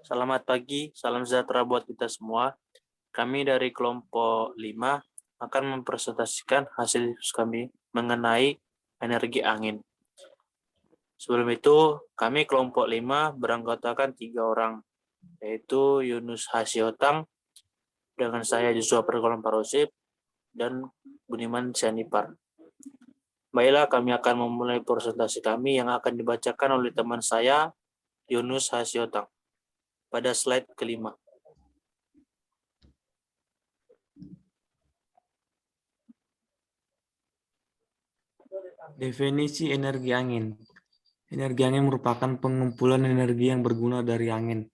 Selamat pagi, salam sejahtera buat kita semua. Kami dari kelompok 5 akan mempresentasikan hasil diskusi kami mengenai energi angin. Sebelum itu, kami kelompok 5 beranggotakan 3 orang, yaitu Yunus Hasiotang, dengan saya Joshua Pergolong Parosip, dan Budiman Sianipar. Baiklah, kami akan memulai presentasi kami yang akan dibacakan oleh teman saya, Yunus Hasiotang, pada slide kelima. Definisi energi angin. Energi angin merupakan pengumpulan energi yang berguna dari angin.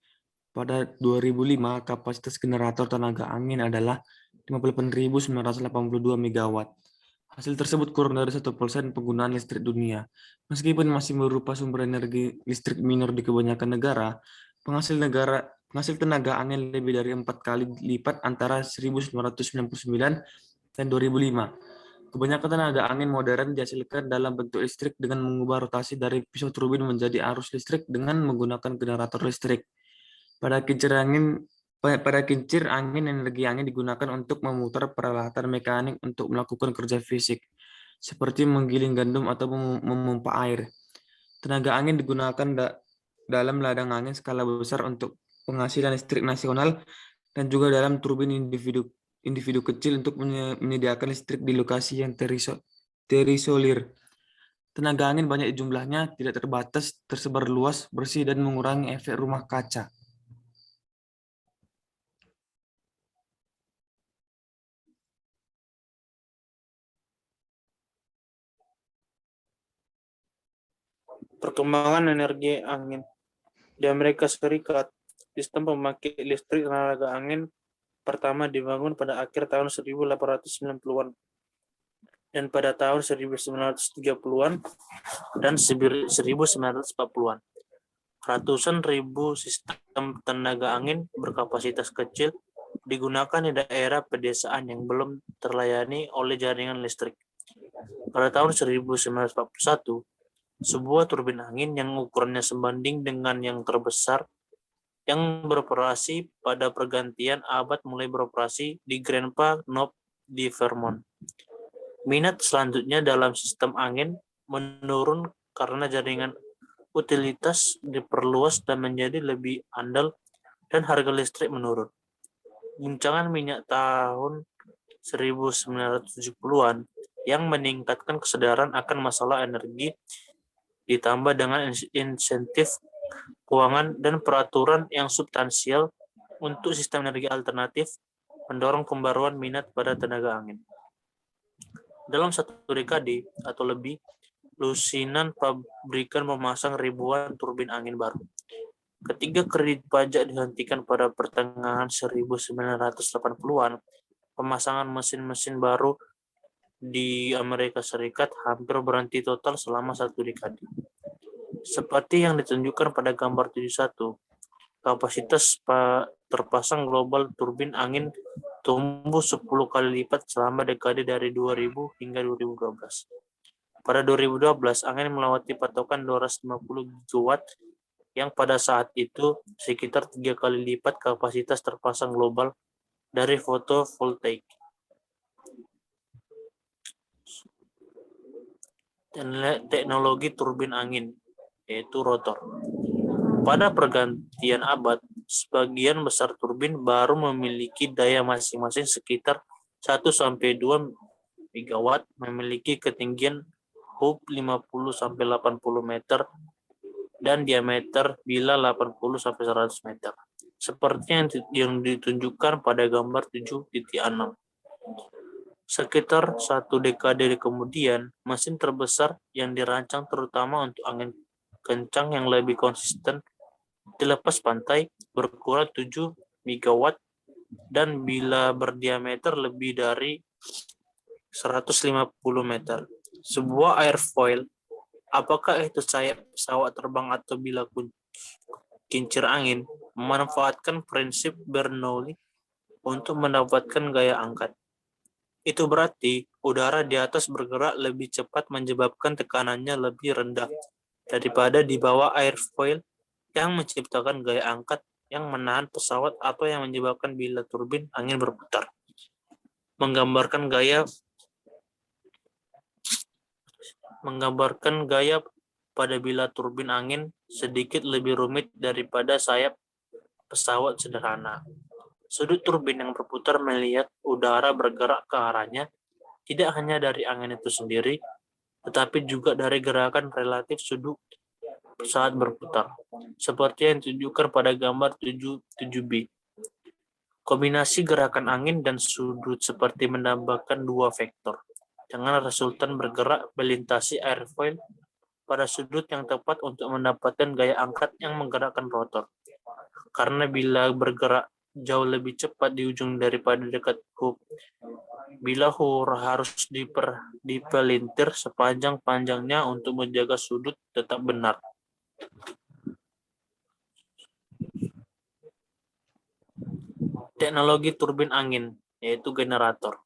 Pada 2005, kapasitas generator tenaga angin adalah 58.982 MW. Hasil tersebut kurang dari 1% penggunaan listrik dunia. Meskipun masih berupa sumber energi listrik minor di kebanyakan negara, penghasil tenaga angin lebih dari 4 kali lipat antara 1999 dan 2005. Kebanyakan tenaga angin modern dihasilkan dalam bentuk listrik dengan mengubah rotasi dari pisau turbin menjadi arus listrik dengan menggunakan generator listrik. Pada kincir angin, energi angin digunakan untuk memutar peralatan mekanik untuk melakukan kerja fisik, seperti menggiling gandum atau memompa air. Tenaga angin digunakan dalam ladang angin skala besar untuk penghasilan listrik nasional dan juga dalam turbin individu kecil untuk menyediakan listrik di lokasi yang terisolir. Tenaga angin banyak jumlahnya, tidak terbatas, tersebar luas, bersih, dan mengurangi efek rumah kaca. Perkembangan energi angin di Amerika Serikat, sistem pembangkit listrik tenaga angin pertama dibangun pada akhir tahun 1890-an dan pada tahun 1930-an dan 1940-an. Ratusan ribu sistem tenaga angin berkapasitas kecil digunakan di daerah pedesaan yang belum terlayani oleh jaringan listrik. Pada tahun 1941, sebuah turbin angin yang ukurannya sebanding dengan yang terbesar yang beroperasi pada pergantian abad mulai beroperasi di Grand Knob di Vermont. Minat selanjutnya dalam sistem angin menurun karena jaringan utilitas diperluas dan menjadi lebih andal dan harga listrik menurun. Guncangan minyak tahun 1970-an yang meningkatkan kesadaran akan masalah energi ditambah dengan insentif keuangan dan peraturan yang substansial untuk sistem energi alternatif mendorong pembaruan minat pada tenaga angin. Dalam satu dekade atau lebih, lusinan pabrikan memasang ribuan turbin angin baru. Ketika kredit pajak dihentikan pada pertengahan 1980-an, pemasangan mesin-mesin baru di Amerika Serikat hampir berhenti total selama satu dekade. Seperti yang ditunjukkan pada gambar 71, kapasitas terpasang global turbin angin tumbuh 10 kali lipat selama dekade dari 2000 hingga 2012. Pada 2012, angin melewati patokan 250 gigawatt yang pada saat itu sekitar 3 kali lipat kapasitas terpasang global dari fotovoltaik. Teknologi turbin angin, yaitu rotor. Pada pergantian abad, sebagian besar turbin baru memiliki daya masing-masing sekitar 1-2 megawatt, memiliki ketinggian hub 50-80 meter dan diameter bila 80-100 meter. Seperti yang ditunjukkan pada gambar 7.6. Sekitar satu dekade kemudian, mesin terbesar yang dirancang terutama untuk angin kencang yang lebih konsisten dilepas pantai berukuran 7 megawatt dan bila berdiameter lebih dari 150 meter. Sebuah airfoil, apakah itu sayap pesawat terbang atau bila kincir angin, memanfaatkan prinsip Bernoulli untuk mendapatkan gaya angkat. Itu berarti udara di atas bergerak lebih cepat menyebabkan tekanannya lebih rendah daripada di bawah airfoil yang menciptakan gaya angkat yang menahan pesawat atau yang menyebabkan bila turbin angin berputar. Menggambarkan gaya pada bila turbin angin sedikit lebih rumit daripada sayap pesawat sederhana. Sudut turbin yang berputar melihat udara bergerak ke arahnya tidak hanya dari angin itu sendiri, tetapi juga dari gerakan relatif sudut saat berputar, seperti yang ditunjukkan pada gambar 7b. Kombinasi gerakan angin dan sudut seperti menambahkan dua vektor, dengan resultan bergerak melintasi airfoil pada sudut yang tepat untuk mendapatkan gaya angkat yang menggerakkan rotor. Karena bila bergerak jauh lebih cepat di ujung daripada dekat hub, bila harus dipelintir sepanjang-panjangnya untuk menjaga sudut tetap benar. Teknologi turbin angin, yaitu generator.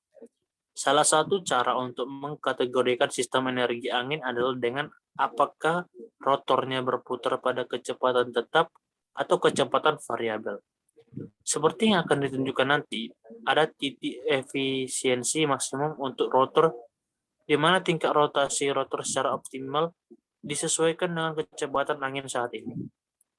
Salah satu cara untuk mengkategorikan sistem energi angin adalah dengan apakah rotornya berputar pada kecepatan tetap atau kecepatan variabel. Seperti yang akan ditunjukkan nanti, ada titik efisiensi maksimum untuk rotor di mana tingkat rotasi rotor secara optimal disesuaikan dengan kecepatan angin saat ini.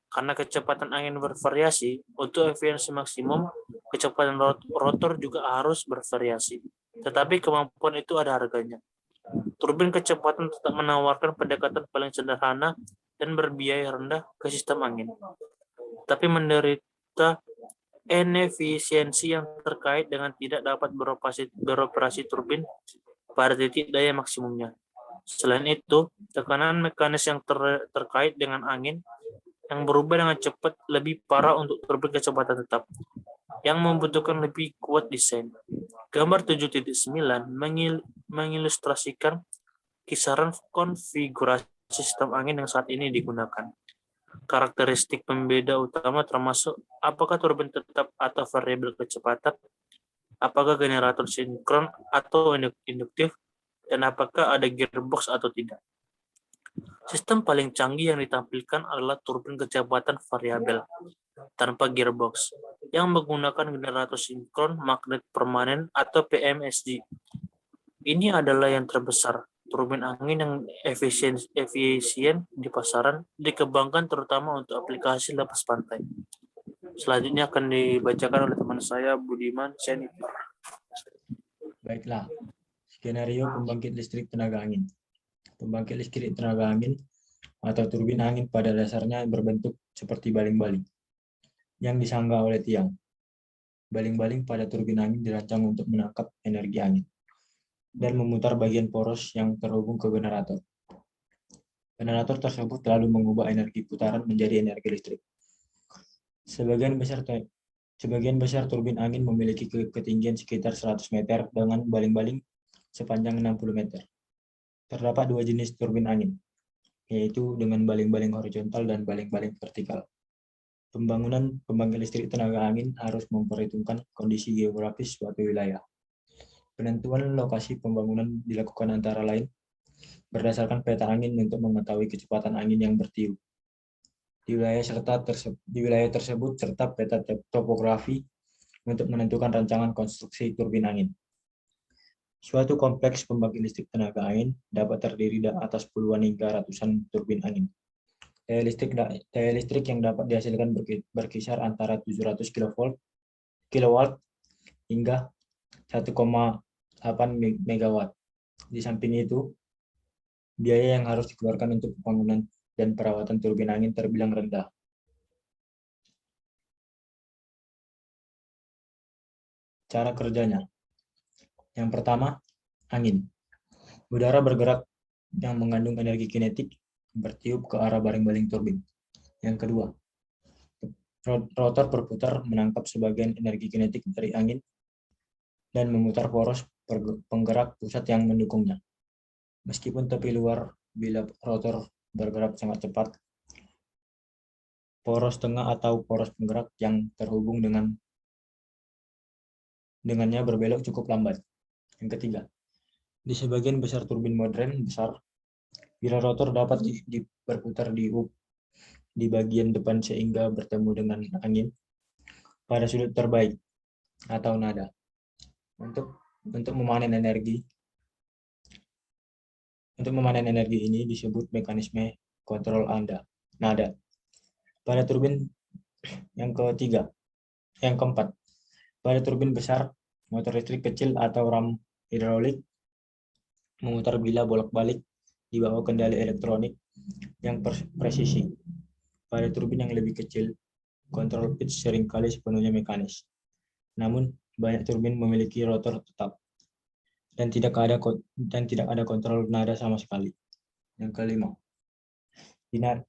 Karena kecepatan angin bervariasi, untuk efisiensi maksimum, kecepatan rotor juga harus bervariasi. Tetapi kemampuan itu ada harganya. Turbin kecepatan tetap menawarkan pendekatan paling sederhana dan berbiaya rendah ke sistem angin. Tapi menderita inefisiensi yang terkait dengan tidak dapat beroperasi turbin pada titik daya maksimumnya. Selain itu, tekanan mekanis yang terkait dengan angin yang berubah dengan cepat lebih parah untuk turbin kecepatan tetap, yang membutuhkan lebih kuat desain. Gambar 7.9 mengilustrasikan kisaran konfigurasi sistem angin yang saat ini digunakan. Karakteristik pembeda utama termasuk apakah turbin tetap atau variabel kecepatan, apakah generator sinkron atau induktif, dan apakah ada gearbox atau tidak. Sistem paling canggih yang ditampilkan adalah turbin kecepatan variabel tanpa gearbox yang menggunakan generator sinkron magnet permanen atau PMSG. Ini adalah yang terbesar. Turbin angin yang efisien di pasaran dikembangkan terutama untuk aplikasi lepas pantai. Selanjutnya akan dibacakan oleh teman saya, Budiman Senior. Baiklah, skenario pembangkit listrik tenaga angin. Pembangkit listrik tenaga angin atau turbin angin pada dasarnya berbentuk seperti baling-baling yang disanggah oleh tiang. Baling-baling pada turbin angin dirancang untuk menangkap energi angin dan memutar bagian poros yang terhubung ke generator. Generator tersebut lalu mengubah energi putaran menjadi energi listrik. Sebagian besar turbin angin memiliki ketinggian sekitar 100 meter dengan baling-baling sepanjang 60 meter. Terdapat dua jenis turbin angin, yaitu dengan baling-baling horizontal dan baling-baling vertikal. Pembangunan pembangkit listrik tenaga angin harus memperhitungkan kondisi geografis suatu wilayah. Penentuan lokasi pembangunan dilakukan antara lain berdasarkan peta angin untuk mengetahui kecepatan angin yang bertiup di wilayah tersebut serta peta topografi untuk menentukan rancangan konstruksi turbin angin. Suatu kompleks pembangkit listrik tenaga angin dapat terdiri atas puluhan hingga ratusan turbin angin. Daya listrik yang dapat dihasilkan berkisar antara 700 kW hingga 1,8 MW. Di samping itu, biaya yang harus dikeluarkan untuk pembangunan dan perawatan turbin angin terbilang rendah. Cara kerjanya. Yang pertama, angin. Udara bergerak yang mengandung energi kinetik bertiup ke arah baling-baling turbin. Yang kedua, rotor berputar menangkap sebagian energi kinetik dari angin dan memutar poros penggerak pusat yang mendukungnya. Meskipun tepi luar bila rotor bergerak sangat cepat, poros tengah atau poros penggerak yang terhubung dengannya berbelok cukup lambat. Yang ketiga, di sebagian besar turbin modern besar, bila rotor dapat berputar di hub di bagian depan sehingga bertemu dengan angin pada sudut terbaik atau nada. Untuk memanen energi ini disebut mekanisme kontrol nada. Pada turbin yang keempat, pada turbin besar, motor listrik kecil atau ram hidrolik memutar bila bolak-balik di bawah kendali elektronik yang presisi. Pada turbin yang lebih kecil, kontrol pitch seringkali sepenuhnya mekanis. Namun, banyak turbin memiliki rotor tetap dan tidak ada kontrol nada sama sekali. Yang kelima,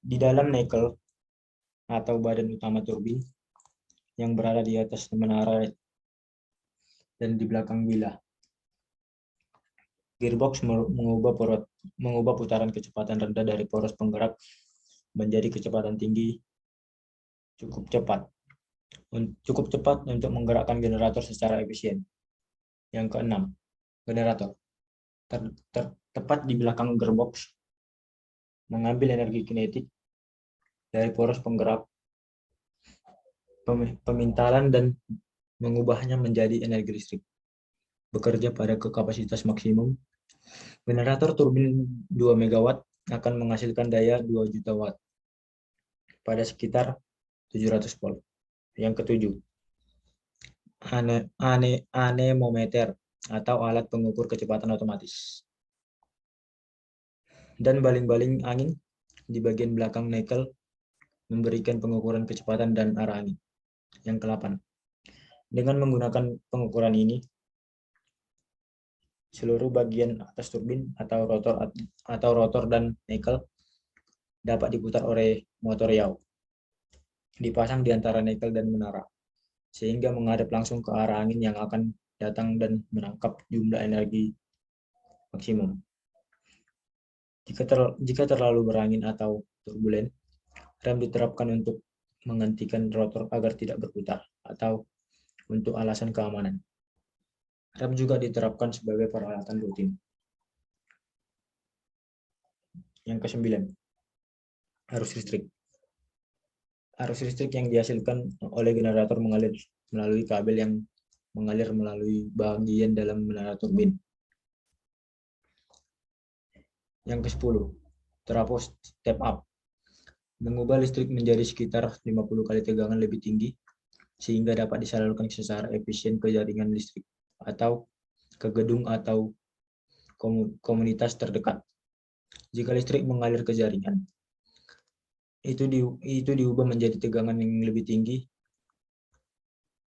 di dalam nacelle atau badan utama turbin yang berada di atas menara dan di belakang bilah, gearbox mengubah putaran kecepatan rendah dari poros penggerak menjadi kecepatan tinggi cukup cepat untuk menggerakkan generator secara efisien. Yang keenam, generator tepat di belakang gearbox mengambil energi kinetik dari poros penggerak pemintalan dan mengubahnya menjadi energi listrik. Bekerja pada kapasitas maksimum, generator turbin 2 MW akan menghasilkan daya 2 juta watt pada sekitar 700 volt. Yang ketujuh, anemometer atau alat pengukur kecepatan otomatis. Dan baling-baling angin di bagian belakang nacelle memberikan pengukuran kecepatan dan arah angin. Yang ke-8, dengan menggunakan pengukuran ini, seluruh bagian atas turbin atau rotor dan nacelle dapat diputar oleh motor yaw. Dipasang di antara nacelle dan menara, sehingga menghadap langsung ke arah angin yang akan datang dan menangkap jumlah energi maksimum. Jika terlalu berangin atau turbulen, rem diterapkan untuk menghentikan rotor agar tidak berputar atau untuk alasan keamanan. Rem juga diterapkan sebagai peralatan rutin. Yang ke-9, arus listrik. Arus listrik yang dihasilkan oleh generator mengalir melalui kabel yang mengalir melalui bagian dalam menara turbin. Yang ke-10, trafo step up. Mengubah listrik menjadi sekitar 50 kali tegangan lebih tinggi sehingga dapat disalurkan secara efisien ke jaringan listrik atau ke gedung atau komunitas terdekat. Jika listrik mengalir ke jaringan, itu diubah menjadi tegangan yang lebih tinggi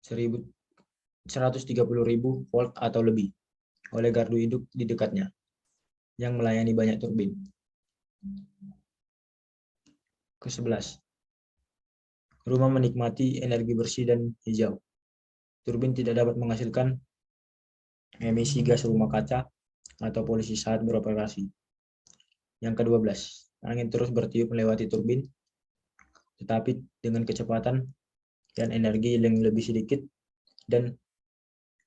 130.000 volt atau lebih oleh gardu induk di dekatnya yang melayani banyak turbin. Ke-11, rumah menikmati energi bersih dan hijau. Turbin tidak dapat menghasilkan emisi gas rumah kaca atau polusi saat beroperasi. Yang ke-12, angin terus bertiup melewati turbin, tetapi dengan kecepatan dan energi yang lebih sedikit dan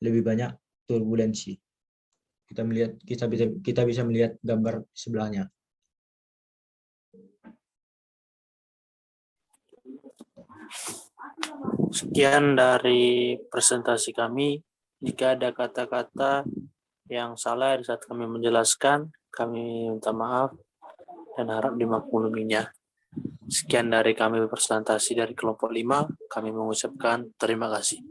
lebih banyak turbulensi. Kita bisa melihat gambar sebelahnya. Sekian dari presentasi kami. Jika ada kata-kata yang salah di saat kami menjelaskan, kami minta maaf dan harap dimakluminya. Sekian dari kami presentasi dari kelompok 5. Kami mengucapkan terima kasih.